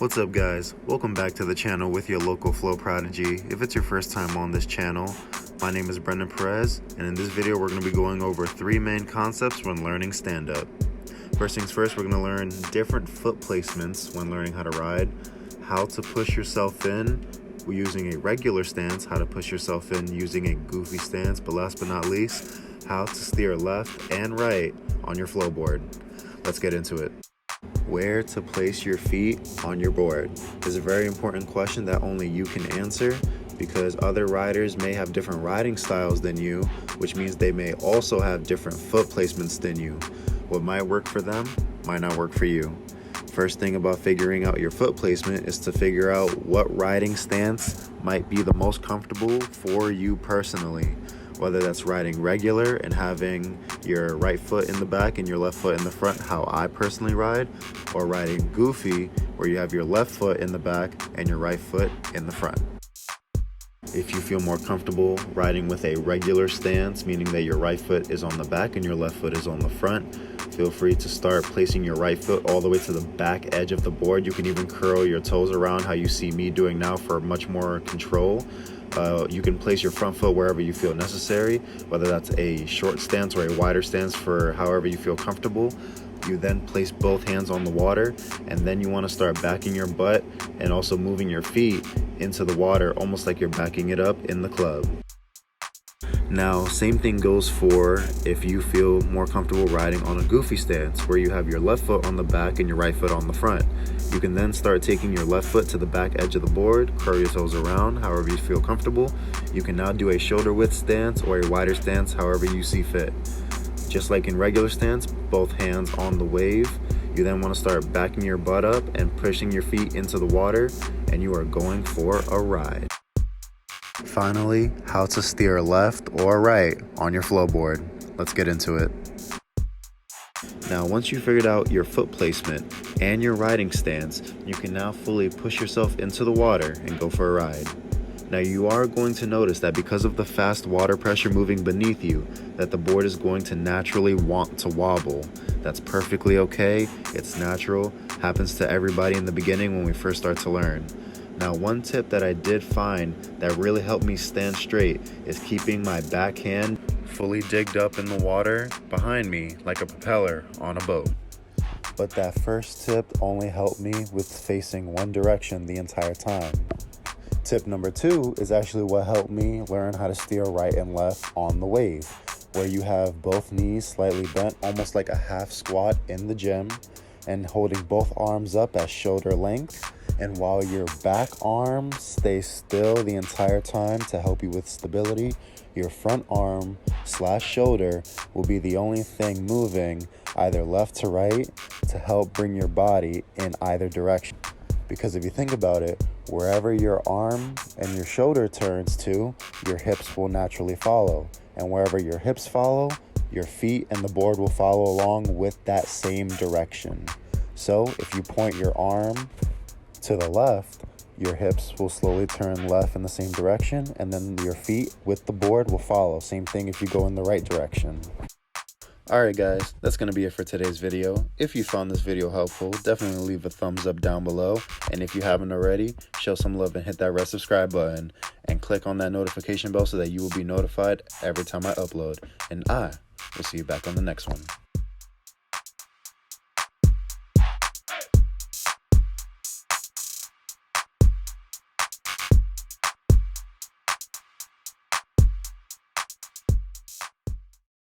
What's up guys, welcome back to the channel with your local flow prodigy. If it's your first time on this channel, my name is Brendan Perez, and in this video we're going to be going over 3 main concepts when learning stand-up. First things first, we're going to learn different foot placements when learning how to ride, how to push yourself in using a regular stance, how to push yourself in using a goofy stance, but last but not least, how to steer left and right on your flow board. Let's get into it. Where to place your feet on your board is a very important question that only you can answer, because other riders may have different riding styles than you, which means they may also have different foot placements than you. What might work for them might not work for you. First thing about figuring out your foot placement is to figure out what riding stance might be the most comfortable for you personally. Whether that's riding regular and having your right foot in the back and your left foot in the front, how I personally ride, or riding goofy where you have your left foot in the back and your right foot in the front. If you feel more comfortable riding with a regular stance, meaning that your right foot is on the back and your left foot is on the front, feel free to start placing your right foot all the way to the back edge of the board. You can even curl your toes around how you see me doing now for much more control. You can place your front foot wherever you feel necessary, whether that's a short stance or a wider stance, for however you feel comfortable. You then place both hands on the water, and then you want to start backing your butt and also moving your feet into the water, almost like you're backing it up in the club. Now, same thing goes for if you feel more comfortable riding on a goofy stance, where you have your left foot on the back and your right foot on the front. You can then start taking your left foot to the back edge of the board, curl your toes around, however you feel comfortable. You can now do a shoulder width stance or a wider stance, however you see fit. Just like in regular stance, both hands on the wave. You then want to start backing your butt up and pushing your feet into the water, and you are going for a ride. Finally, how to steer left or right on your flow board. Let's get into it. Now, once you figured out your foot placement and your riding stance, you can now fully push yourself into the water and go for a ride. Now, you are going to notice that because of the fast water pressure moving beneath you, that the board is going to naturally want to wobble. That's perfectly okay. It's natural. Happens to everybody in the beginning when we first start to learn. Now, one tip that I did find that really helped me stand straight is keeping my back hand fully digged up in the water behind me like a propeller on a boat. But that first tip only helped me with facing one direction the entire time. Tip number 2 is actually what helped me learn how to steer right and left on the wave, where you have both knees slightly bent, almost like a half squat in the gym, and holding both arms up at shoulder length. And while your back arm stays still the entire time to help you with stability, your front arm / shoulder will be the only thing moving either left to right to help bring your body in either direction. Because if you think about it, wherever your arm and your shoulder turns to, your hips will naturally follow. And wherever your hips follow, your feet and the board will follow along with that same direction. So if you point your arm to the left, your hips will slowly turn left in the same direction, and then your feet with the board will follow. Same thing if you go in the right direction. Alright guys, that's going to be it for today's video. If you found this video helpful, definitely leave a thumbs up down below. And if you haven't already, show some love and hit that red subscribe button. And click on that notification bell so that you will be notified every time I upload. And I will see you back on the next one.